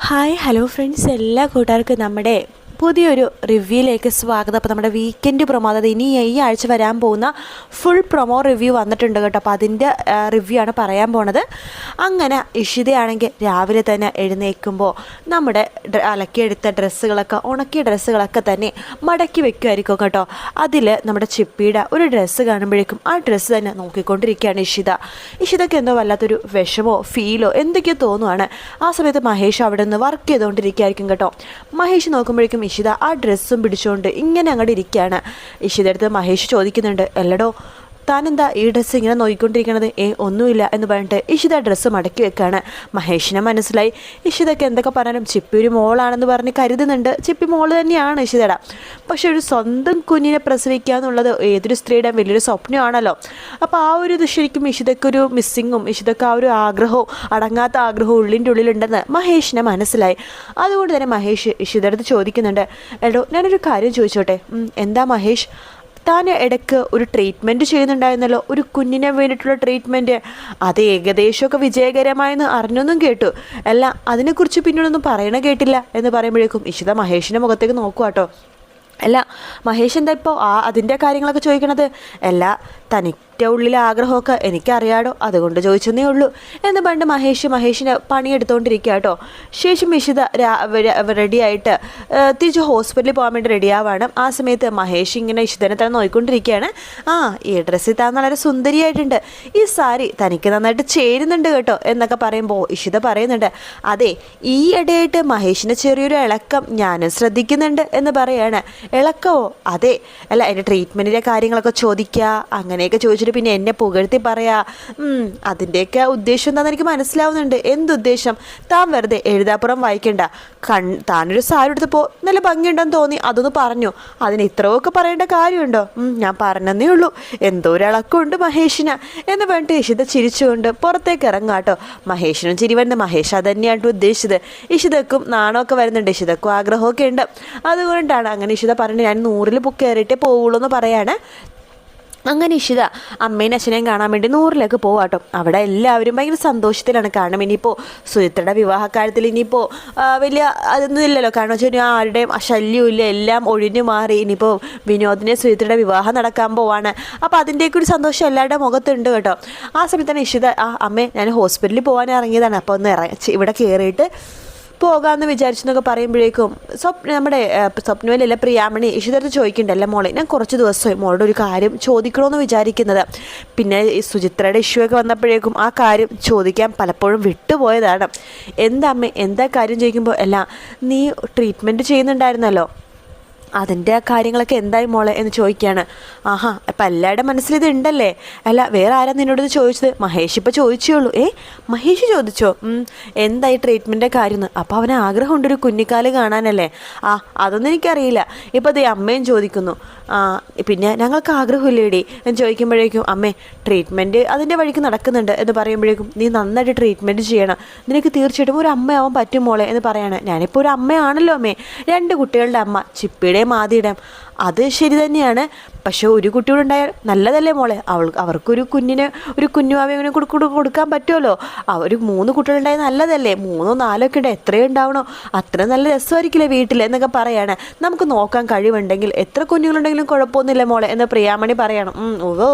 Hi hello friends, എല്ലാ കൂട്ടുകാർക്കും നമ്മുടെ പുതിയൊരു റിവ്യൂയിലേക്ക് സ്വാഗതം. അപ്പോൾ നമ്മുടെ വീക്കെൻഡ് പ്രൊമോ, അതായത് ഇനി ഈ ആഴ്ച വരാൻ പോകുന്ന ഫുൾ പ്രൊമോ റിവ്യൂ വന്നിട്ടുണ്ട് കേട്ടോ. അപ്പോൾ അതിൻ്റെ റിവ്യൂ ആണ് പറയാൻ പോണത്. അങ്ങനെ ഇഷിതയാണെങ്കിൽ രാവിലെ തന്നെ എഴുന്നേൽക്കുമ്പോൾ നമ്മുടെ അലക്കിയെടുത്ത ഡ്രസ്സുകളൊക്കെ, ഉണക്കിയ ഡ്രസ്സുകളൊക്കെ തന്നെ മടക്കി വെക്കുമായിരിക്കും കേട്ടോ. അതിൽ നമ്മുടെ ചിപ്പിയുടെ ഒരു ഡ്രസ്സ് കാണുമ്പോഴേക്കും ആ ഡ്രസ്സ് തന്നെ നോക്കിക്കൊണ്ടിരിക്കുകയാണ് ഇഷിതയ്ക്ക് എന്തോ വല്ലാത്തൊരു വിഷമോ ഫീലോ എന്തൊക്കെയോ തോന്നുവാണ്. ആ സമയത്ത് മഹേഷ് അവിടെ നിന്ന് വർക്ക് ചെയ്തുകൊണ്ടിരിക്കുകയായിരിക്കും കേട്ടോ. മഹേഷ് നോക്കുമ്പോഴേക്കും ഇഷിത ആ ഡ്രസ്സും പിടിച്ചുകൊണ്ട് ഇങ്ങനെ അങ്ങോട്ട് ഇരിക്കുകയാണ്. ഇഷിത അടുത്ത് മഹേഷ് ചോദിക്കുന്നുണ്ട്, എല്ലടോ താനെന്താ ഈ ഡ്രസ്സ് ഇങ്ങനെ നോക്കിക്കൊണ്ടിരിക്കണത്? ഒന്നുമില്ല എന്ന് പറഞ്ഞിട്ട് ഇഷിത ഡ്രസ്സ് മടക്കി വെക്കുകയാണ്. മഹേഷിനെ മനസ്സിലായി ഇഷിതയ്ക്ക് എന്തൊക്കെ പറഞ്ഞാലും ചിപ്പി ഒരു മോളാണെന്ന് പറഞ്ഞ് കരുതുന്നുണ്ട്. ചിപ്പി മോള് തന്നെയാണ് ഇഷിതയുടെ. പക്ഷെ ഒരു സ്വന്തം കുഞ്ഞിനെ പ്രസവിക്കുക എന്നുള്ളത് ഏതൊരു സ്ത്രീയുടെ വലിയൊരു സ്വപ്നമാണല്ലോ. അപ്പോൾ ആ ഒരു ഇത് ശരിക്കും ഇഷിതയ്ക്കൊരു മിസ്സിങ്ങും, ഇഷിതയ്ക്ക് ആ ഒരു ആഗ്രഹവും, അടങ്ങാത്ത ആഗ്രഹവും ഉള്ളിൻ്റെ ഉള്ളിലുണ്ടെന്ന് മഹേഷിനെ മനസ്സിലായി. അതുകൊണ്ട് തന്നെ മഹേഷ് ഇഷിതയുടെ അടുത്ത് ചോദിക്കുന്നുണ്ട്, എടോ ഞാനൊരു കാര്യം ചോദിച്ചോട്ടെ? എന്താ മഹേഷ്, താൻ ഇടയ്ക്ക് ഒരു ട്രീറ്റ്മെൻറ്റ് ചെയ്യുന്നുണ്ടായിരുന്നല്ലോ, ഒരു കുഞ്ഞിനെ വേണ്ടിയിട്ടുള്ള ട്രീറ്റ്മെൻറ്റ്. അത് ഏകദേശമൊക്കെ വിജയകരമായെന്ന് അറിഞ്ഞൊന്നും കേട്ടു. അല്ല, അതിനെക്കുറിച്ച് പിന്നീടൊന്നും പറയണ കേട്ടില്ല എന്ന് പറയുമ്പോഴേക്കും ഇഷിത മഹേഷിൻ്റെ മുഖത്തേക്ക് നോക്കുക കേട്ടോ. അല്ല മഹേഷ് എന്താ ഇപ്പോൾ അതിൻ്റെ കാര്യങ്ങളൊക്കെ ചോദിക്കണത്? അല്ല, തനിൻ്റെ ഉള്ളിലെ ആഗ്രഹമൊക്കെ എനിക്കറിയാടോ, അതുകൊണ്ട് ചോദിച്ചെന്നേ ഉള്ളൂ എന്ന് പറഞ്ഞിട്ട് മഹേഷിന് പണിയെടുത്തുകൊണ്ടിരിക്കുക കേട്ടോ. ശേഷം ഇഷിത റെഡിയായിട്ട് തിരിച്ച് ഹോസ്പിറ്റലിൽ പോകാൻ വേണ്ടി റെഡിയാവാണ്. ആ സമയത്ത് മഹേഷ് ഇങ്ങനെ ഇഷിതനെ തന്നെ നോക്കിക്കൊണ്ടിരിക്കുകയാണ്. ഈ ഡ്രസ്സിൽ താൻ വളരെ സുന്ദരിയായിട്ടുണ്ട്, ഈ സാരി തനിക്ക് നന്നായിട്ട് ചേരുന്നുണ്ട് കേട്ടോ എന്നൊക്കെ പറയുമ്പോൾ ഇഷിത പറയുന്നുണ്ട്, അതെ ഈ ഇടയായിട്ട് മഹേഷിൻ്റെ ചെറിയൊരു ഇളക്കം ഞാനും ശ്രദ്ധിക്കുന്നുണ്ട് എന്ന് പറയാണ്. ഇളക്കമോ? അതെ. അല്ല, എൻ്റെ ട്രീറ്റ്മെൻറ്റിൻ്റെ കാര്യങ്ങളൊക്കെ ചോദിക്കുക, അങ്ങനെയൊക്കെ ചോദിച്ചിട്ട് പിന്നെ എന്നെ പുകഴ്ത്തി പറയാ. അതിൻ്റെയൊക്കെ ഉദ്ദേശം എന്താണെന്ന് എനിക്ക് മനസ്സിലാവുന്നുണ്ട്. എന്തുദ്ദേശം? താൻ വെറുതെ എഴുതാപ്പുറം വായിക്കണ്ട. താനൊരു സാരി എടുത്തപ്പോൾ നല്ല ഭംഗിയുണ്ടെന്ന് തോന്നി, അതൊന്ന് പറഞ്ഞു. അതിന് ഇത്രയൊക്കെ പറയേണ്ട കാര്യമുണ്ടോ? ഞാൻ പറഞ്ഞതേ ഉള്ളൂ. എന്തോ ഒരു ഇളക്കമുണ്ട് മഹേഷിന് എന്ന് പറഞ്ഞിട്ട് ഇഷിത ചിരിച്ചുകൊണ്ട് പുറത്തേക്ക് ഇറങ്ങാട്ടോ. മഹേഷിനും ചിരി വരുന്നത്. മഹേഷ് അതന്നെയാണ് ഉദ്ദേശിച്ചത്. ഇഷിതക്കും നാണമൊക്കെ വരുന്നുണ്ട്, ഇഷിതക്കും ആഗ്രഹമൊക്കെ ഉണ്ട്. അതുകൊണ്ടാണ് അങ്ങനെ ഇഷിത പറഞ്ഞിട്ട് ഞാൻ 100 കയറിയിട്ടേ പോവുള്ളൂ എന്ന് പറയാണ്. അങ്ങനെ ഇഷിത അമ്മേനും അച്ഛനെയും കാണാൻ വേണ്ടി 100 പോവാട്ടോ. അവിടെ എല്ലാവരും ഭയങ്കര സന്തോഷത്തിലാണ്. കാരണം ഇനിയിപ്പോൾ സുചിത്രയുടെ വിവാഹക്കാര്യത്തിൽ ഇനിയിപ്പോൾ വലിയ അതൊന്നും ഇല്ലല്ലോ. കാരണം വെച്ചാൽ ആരുടെയും ശല്യവും ഇല്ല, എല്ലാം ഒഴിഞ്ഞു മാറി. ഇനിയിപ്പോൾ വിനോദിനെ സുചിത്രയുടെ വിവാഹം നടക്കാൻ പോവാണ്. അപ്പോൾ അതിൻ്റെയൊക്കെ ഒരു സന്തോഷം എല്ലാവരുടെ മുഖത്തുണ്ട് കേട്ടോ. ആ സമയത്ത് തന്നെ ഇഷിത, അമ്മേ ഞാൻ ഹോസ്പിറ്റലിൽ പോകാൻ ഇറങ്ങിയതാണ്, അപ്പോൾ ഒന്ന് ഇവിടെ കയറിയിട്ട് പോകാമെന്ന് വിചാരിച്ചെന്നൊക്കെ പറയുമ്പോഴേക്കും നമ്മുടെ സ്വപ്നവലല്ല പ്രിയാമണി ഇഷിതടുത്ത് ചോദിക്കണ്ടല്ലോ, മോളെ ഞാൻ കുറച്ച് ദിവസമായി മോളുടെ ഒരു കാര്യം ചോദിക്കണമെന്ന് വിചാരിക്കുന്നത്. പിന്നെ ഈ സുചിത്രയുടെ ഇഷ്യൂ ഒക്കെ വന്നപ്പോഴേക്കും ആ കാര്യം ചോദിക്കാൻ പലപ്പോഴും വിട്ടുപോയതാണ്. എന്താ അമ്മേ, എന്താ കാര്യം ചോദിക്കുമ്പോൾ, അല്ല നീ ട്രീറ്റ്മെൻറ്റ് ചെയ്യുന്നുണ്ടായിരുന്നല്ലോ, അതിൻ്റെ കാര്യങ്ങളൊക്കെ എന്തായി മോളെ എന്ന് ചോദിക്കുകയാണ്. അപ്പം എല്ലാവരുടെ മനസ്സിലിത് ഉണ്ടല്ലേ? അല്ല വേറെ ആരാ നിന്നോടത് ചോദിച്ചത്? മഹേഷ് ഇപ്പോൾ ചോദിച്ചേ ഉള്ളൂ. മഹേഷ് ചോദിച്ചോ? എന്തായി ട്രീറ്റ്മെൻറ്റിൻ്റെ കാര്യമെന്ന്? അപ്പോൾ അവന് ആഗ്രഹമുണ്ട് ഒരു കുഞ്ഞിക്കാല് കാണാനല്ലേ? അതൊന്നും എനിക്കറിയില്ല. ഇപ്പോൾ അതേ അമ്മയും ചോദിക്കുന്നു. പിന്നെ ഞങ്ങൾക്ക് ആഗ്രഹമില്ലേടി എന്ന് ചോദിക്കുമ്പോഴേക്കും, അമ്മേ ട്രീറ്റ്മെൻറ്റ് അതിൻ്റെ വഴിക്ക് നടക്കുന്നുണ്ട് എന്ന് പറയുമ്പോഴേക്കും, നീ നന്നായിട്ട് ട്രീറ്റ്മെൻറ്റ് ചെയ്യണം, നിനക്ക് തീർച്ചയായിട്ടും ഒരു അമ്മയാവാൻ പറ്റും മോളെ എന്ന് പറയാണ്. ഞാനിപ്പോൾ ഒരു അമ്മയാണല്ലോ അമ്മേ, 2 കുട്ടികളുടെ അമ്മ, ചിപ്പിയുടെയും ആദിയുടെയും. അത് ശരി തന്നെയാണ്, പക്ഷെ ഒരു കുട്ടിയോടുണ്ടായാൽ നല്ലതല്ലേ മോളെ? അവർക്കൊരു ഒരു കുഞ്ഞുവാവിനെ കൊടുക്കാൻ പറ്റുമല്ലോ. ഒരു 3 കുട്ടികളുണ്ടായാൽ നല്ലതല്ലേ? 3 4 ഒക്കെ ഉണ്ട്, എത്രയും ഉണ്ടാവണോ അത്ര നല്ല രസമായിരിക്കില്ലേ വീട്ടിൽ എന്നൊക്കെ പറയാണ്. നമുക്ക് നോക്കാൻ കഴിവുണ്ടെങ്കിൽ എത്ര കുഞ്ഞുങ്ങളുണ്ടെങ്കിലും കുഴപ്പമൊന്നുമില്ല മോളെ എന്ന് പ്രിയാമണി പറയണം.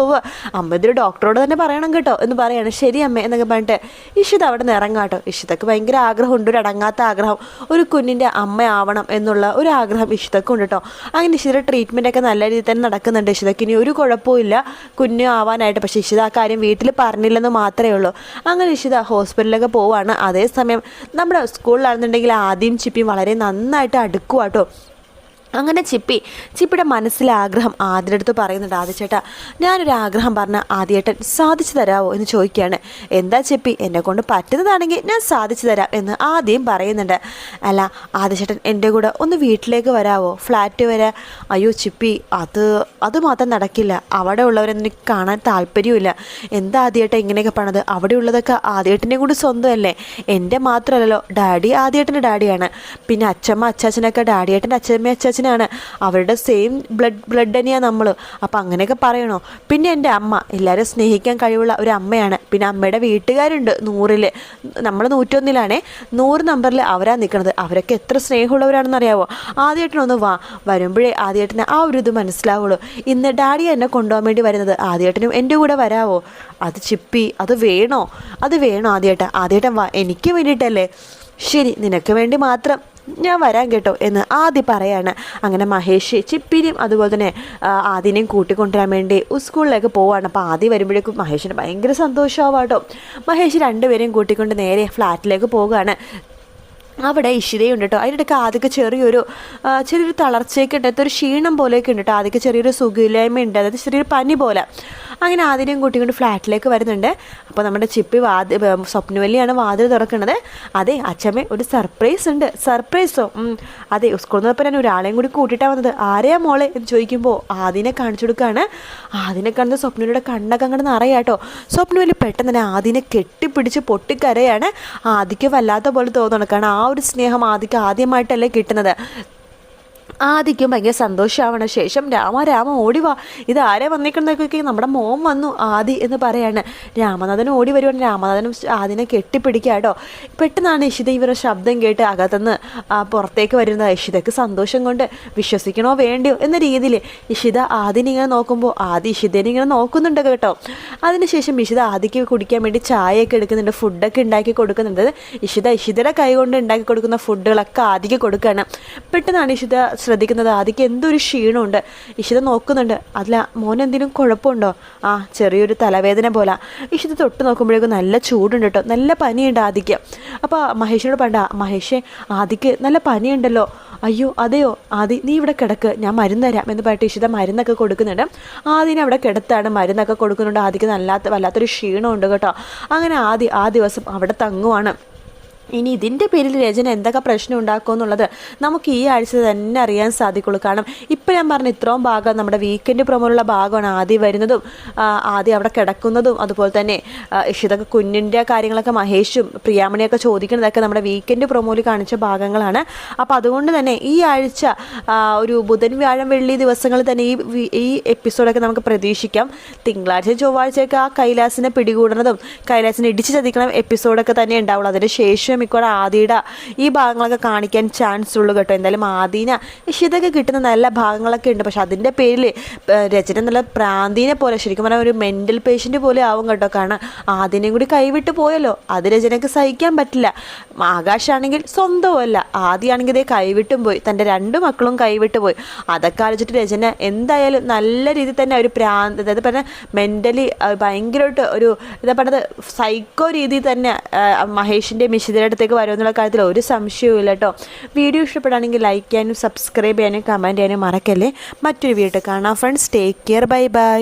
അമ്മ ഇതൊരു ഡോക്ടറോട് തന്നെ പറയണം കേട്ടോ എന്ന് പറയാണ്. ശരി അമ്മ എന്നൊക്കെ പറഞ്ഞിട്ട് ഇഷിത അവിടെ നിന്ന് ഇറങ്ങാട്ടോ. ഇഷിതക്ക് ഭയങ്കര ആഗ്രഹമുണ്ട്, ഒരു അടങ്ങാത്ത ആഗ്രഹം, ഒരു കുഞ്ഞിൻ്റെ അമ്മയാവണം എന്നുള്ള ഒരു ആഗ്രഹം ഇഷിതക്കും ഉണ്ട് കേട്ടോ. അങ്ങനെ ഇഷിത ട്രീറ്റ്മെൻറ്റൊക്കെ നല്ല രീതിയിൽ തന്നെ നടക്കുന്നുണ്ട്. ഇഷിതയ്ക്ക് ഇനി ഒരു കുഴപ്പമില്ല കുഞ്ഞു ആവാനായിട്ട്. പക്ഷേ ഇഷിത ആ കാര്യം വീട്ടിൽ പറഞ്ഞില്ലെന്ന് മാത്രമേ ഉള്ളൂ. അങ്ങനെ ഇഷിത ഹോസ്പിറ്റലിലൊക്കെ പോവാണ്. അതേസമയം നമ്മുടെ സ്കൂളിലാണെന്നുണ്ടെങ്കിൽ ആദ്യം ചിപ്പിയും വളരെ നന്നായിട്ട് അടുക്കുവാട്ടോ. അങ്ങനെ ചിപ്പിയുടെ മനസ്സിലെ ആഗ്രഹം ആദ്യയുടെ അടുത്ത് പറയുന്നുണ്ട്. ആദ്യച്ചേട്ടാ ഞാനൊരു ആഗ്രഹം പറഞ്ഞാൽ ആദ്യേട്ടൻ സാധിച്ചു തരാമോ എന്ന് ചോദിക്കുകയാണ്. എന്താ ചിപ്പി, എന്നെ കൊണ്ട് പറ്റുന്നതാണെങ്കിൽ ഞാൻ സാധിച്ചു തരാം എന്ന് ആദ്യം പറയുന്നുണ്ട്. അല്ല ആദ്യച്ചേട്ടൻ എൻ്റെ കൂടെ ഒന്ന് വീട്ടിലേക്ക് വരാമോ, ഫ്ലാറ്റ് വരെ? അയ്യോ ചിപ്പി, അത് മാത്രം നടക്കില്ല, അവിടെ ഉള്ളവരൊന്നും എനിക്ക് കാണാൻ താല്പര്യമില്ല. എന്താ ആദ്യേട്ടൻ ഇങ്ങനെയൊക്കെ പറഞ്ഞത്? അവിടെ ഉള്ളതൊക്കെ ആദ്യേട്ടൻ്റെ കൂടി സ്വന്തമല്ലേ, എൻ്റെ മാത്രമല്ലല്ലോ. ഡാഡി ആദ്യേട്ടൻ്റെ ഡാഡിയാണ്, പിന്നെ അച്ഛമ്മ അച്ചാച്ചനൊക്കെ ഡാഡിയേട്ടൻ്റെ അച്ഛമ്മ അച്ചാച്ചൻ കസിനാണ്, അവരുടെ സെയിം ബ്ലഡ് തന്നെയാണ് നമ്മൾ. അപ്പം അങ്ങനെയൊക്കെ പറയണോ? പിന്നെ എൻ്റെ അമ്മ എല്ലാവരും സ്നേഹിക്കാൻ കഴിവുള്ള ഒരു അമ്മയാണ്. പിന്നെ അമ്മയുടെ വീട്ടുകാരുണ്ട് 100-ൽ, നമ്മൾ 101-ലാണേ, 100 നമ്പറിൽ അവരാ നിൽക്കുന്നത്. അവരൊക്കെ എത്ര സ്നേഹമുള്ളവരാണെന്ന് അറിയാവോ? ആദ്യേട്ടനൊന്ന് വരുമ്പോഴേ ആദ്യേട്ടന് ആ ഒരു ഇത് മനസ്സിലാവുള്ളൂ. ഇന്ന് ഡാഡി എന്നെ കൊണ്ടുപോകാൻ വേണ്ടി വരുന്നത്, ആദ്യേട്ടനും എൻ്റെ കൂടെ വരാവോ? അത് ചിപ്പി, അത് വേണോ ആദ്യേട്ടൻ വാ, എനിക്ക് വേണ്ടിയിട്ടല്ലേ. ശരി, നിനക്ക് വേണ്ടി മാത്രം ഞാൻ വരാൻ കേട്ടോ എന്ന് ആദി പറയാണ്. അങ്ങനെ മഹേഷ് ചിപ്പിനെയും അതുപോലെ തന്നെ ആദിനെയും കൂട്ടിക്കൊണ്ടുവരാൻ വേണ്ടി സ്കൂളിലേക്ക് പോവാണ്. അപ്പോൾ ആദി വരുമ്പോഴേക്കും മഹേഷിന് ഭയങ്കര സന്തോഷമാവാട്ടോ. മഹേഷ് രണ്ടുപേരെയും കൂട്ടിക്കൊണ്ട് നേരെ ഫ്ലാറ്റിലേക്ക് പോവുകയാണ്. അവിടെ ഇഷിതയുണ്ട് കേട്ടോ. അതിനിടയ്ക്ക് ആദ്യമൊക്കെ ചെറിയൊരു തളർച്ചയൊക്കെ ഉണ്ട്, ഒരു ക്ഷീണം പോലെയൊക്കെ ഉണ്ട് കേട്ടോ. ആദ്യമൊക്കെ ചെറിയൊരു സുഖമില്ലായ്മ ഉണ്ട്, അതായത് ചെറിയൊരു പനി പോലെ. അങ്ങനെ ആദ്യം കൂട്ടിക്കൊണ്ട് ഫ്ലാറ്റിലേക്ക് വരുന്നുണ്ട്. അപ്പോൾ നമ്മുടെ ചിപ്പി സ്വപ്നവല്ലിയാണ് വാതിൽ തുറക്കുന്നത്. അതെ അച്ഛമ്മേ, ഒരു സർപ്രൈസ് ഉണ്ട്. സർപ്രൈസോ? അതെ, സ്കൂളിൽ നിന്ന് ഞാൻ ഒരാളെയും കൂടി കൂട്ടിയിട്ടാണ് വന്നത്. ആരെയാ മോളെ എന്ന് ചോദിക്കുമ്പോൾ ആദിനെ കാണിച്ചു കൊടുക്കുകയാണ്. ആദിനെ കാണുന്നത് സ്വപ്നവല്ലിയുടെ കണ്ണൊക്കെ അങ്ങോട്ട് നിറയാട്ടോ. സ്വപ്നവല്ലി പെട്ടെന്ന് തന്നെ ആദിനെ കെട്ടിപ്പിടിച്ച് പൊട്ടിക്കരയാണ്. ആദിക്ക് വല്ലാത്ത പോലെ തോന്നണം, കാരണം ആ ഒരു സ്നേഹം ആദിക്ക് ആദ്യമായിട്ടല്ലേ കിട്ടുന്നത്. ആദിക്കും ഭയങ്കര സന്തോഷമാവണ ശേഷം രാമ ഓടിവാ, ഇത് ആരെ വന്നിക്കുന്നതൊക്കെ, നമ്മുടെ മോൻ വന്നു ആദി എന്ന് പറയാണ്. രാമനാഥൻ ഓടി വരുവാണ്. രാമനാഥനും ആദിനെ കെട്ടിപ്പിടിക്കുക കേട്ടോ. പെട്ടെന്നാണ് ഇഷിത ഇവരുടെ ശബ്ദം കേട്ട് അകത്തുനിന്ന് പുറത്തേക്ക് വരുന്നത്. ഇഷിതയ്ക്ക് സന്തോഷം കൊണ്ട് വിശ്വസിക്കണോ വേണ്ടയോ എന്ന രീതിയിൽ ഇഷിത ആദിനിങ്ങനെ നോക്കുമ്പോൾ ആദി ഇഷിതേനെ ഇങ്ങനെ നോക്കുന്നുണ്ട് കേട്ടോ. അതിനുശേഷം ഇഷിത ആദിക്ക് കുടിക്കാൻ വേണ്ടി ചായയൊക്കെ എടുക്കുന്നുണ്ട്, ഫുഡൊക്കെ ഉണ്ടാക്കി കൊടുക്കുന്നുണ്ട്. ഇഷിതയുടെ കൈ കൊണ്ട് ഉണ്ടാക്കി കൊടുക്കുന്ന ഫുഡുകളൊക്കെ ആദിക്ക് കൊടുക്കുകയാണ്. പെട്ടെന്നാണ് ഇഷിത ശ്രദ്ധിക്കുന്നത് ആദിക്ക് എന്തൊരു ക്ഷീണമുണ്ട്. ഇഷിത നോക്കുന്നുണ്ട്. അതിൽ മോനെന്തെങ്കിലും കുഴപ്പമുണ്ടോ? ചെറിയൊരു തലവേദന പോലെ. ഇഷിത തൊട്ട് നോക്കുമ്പോഴേക്കും നല്ല ചൂടുണ്ട് കേട്ടോ, നല്ല പനിയുണ്ട് ആദിക്ക്. അപ്പോൾ മഹേഷിനോട് പറയണ്ട, മഹേഷേ ആദിക്ക് നല്ല പനിയുണ്ടല്ലോ. അയ്യോ അതെയോ, ആദി നീ ഇവിടെ കിടക്ക്, ഞാൻ മരുന്ന് തരാം എന്ന് പറഞ്ഞിട്ട് ഇഷിത മരുന്നൊക്കെ കൊടുക്കുന്നുണ്ട്. ആദിനെ അവിടെ കിടത്താണ്, മരുന്നൊക്കെ കൊടുക്കുന്നുണ്ട്. ആദിക്ക് വല്ലാത്തൊരു ക്ഷീണമുണ്ട് കേട്ടോ. അങ്ങനെ ആ ദിവസം അവിടെ തങ്ങുവാണ്. ഇനി ഇതിൻ്റെ പേരിൽ രചന എന്തൊക്കെ പ്രശ്നം ഉണ്ടാക്കുമെന്നുള്ളത് നമുക്ക് ഈ ആഴ്ച തന്നെ അറിയാൻ സാധിക്കുള്ളൂ. കാരണം ഇപ്പം ഞാൻ പറഞ്ഞ ഇത്രയും ഭാഗം നമ്മുടെ വീക്കെൻഡ് പ്രൊമോയിലുള്ള ഭാഗമാണ്. ആദ്യം വരുന്നതും ആദ്യം അവിടെ കിടക്കുന്നതും അതുപോലെ തന്നെ ഇഷിതൊക്കെ കുഞ്ഞിൻ്റെ കാര്യങ്ങളൊക്കെ മഹേഷും പ്രിയാമണിയൊക്കെ ചോദിക്കുന്നതൊക്കെ നമ്മുടെ വീക്കെൻഡ് പ്രൊമോയിൽ കാണിച്ച ഭാഗങ്ങളാണ്. അപ്പോൾ അതുകൊണ്ട് തന്നെ ഈ ആഴ്ച ഒരു ബുധൻ വ്യാഴം വെള്ളി ദിവസങ്ങളിൽ തന്നെ ഈ എപ്പിസോഡൊക്കെ നമുക്ക് പ്രതീക്ഷിക്കാം. തിങ്കളാഴ്ച ചൊവ്വാഴ്ചയൊക്കെ ആ കൈലാസിനെ പിടികൂടുന്നതും കൈലാസിനെ ഇടിച്ച് ചതിക്കണം എപ്പിസോഡൊക്കെ തന്നെ ഉണ്ടാവുള്ളൂ. അതിന് ശേഷം മിക്കവാറും ആദിയുടെ ഈ ഭാഗങ്ങളൊക്കെ കാണിക്കാൻ ചാൻസ് ഉള്ളൂ കേട്ടോ. എന്തായാലും ആദീന ഇഷിതൊക്കെ കിട്ടുന്ന നല്ല ഭാഗങ്ങളൊക്കെ ഉണ്ട്. പക്ഷെ അതിൻ്റെ പേരിൽ രചന നല്ല പ്രാന്തീനെ പോലെ, ശരിക്കും പറഞ്ഞാൽ ഒരു മെൻ്റൽ പേഷ്യൻ്റ് പോലെ ആവും കേട്ടോ. കാരണം ആദിനെയും കൂടി കൈവിട്ട് പോയല്ലോ, അത് രചനയ്ക്ക് സഹിക്കാൻ പറ്റില്ല. ആകാശാണെങ്കിൽ സ്വന്തമല്ല, ആദിയാണെങ്കിൽ ഇതേ കൈവിട്ടും പോയി, തൻ്റെ 2 മക്കളും കൈവിട്ട് പോയി. അതൊക്കെ ആലോചിച്ചിട്ട് രചന എന്തായാലും നല്ല രീതിയിൽ തന്നെ ഒരു അതായത് പറഞ്ഞാൽ മെൻ്റലി ഭയങ്കരമായിട്ട് ഒരു എന്താ പറയുന്നത് സൈക്കോ രീതിയിൽ തന്നെ മഹേഷിൻ്റെ മിഷിതയുടെ അടുത്തേക്ക് വരുമെന്നുള്ള കാര്യത്തിൽ ഒരു സംശയവും ഇല്ല കേട്ടോ. വീഡിയോ ഇഷ്ടപ്പെടുകയാണെങ്കിൽ ലൈക്ക് ചെയ്യാനും സബ്സ്ക്രൈബ് ചെയ്യാനും കമൻറ്റ് ചെയ്യാനും മറക്കല്ലേ. മറ്റൊരു വീഡിയോ കാണാം friends. Take care, bye bye.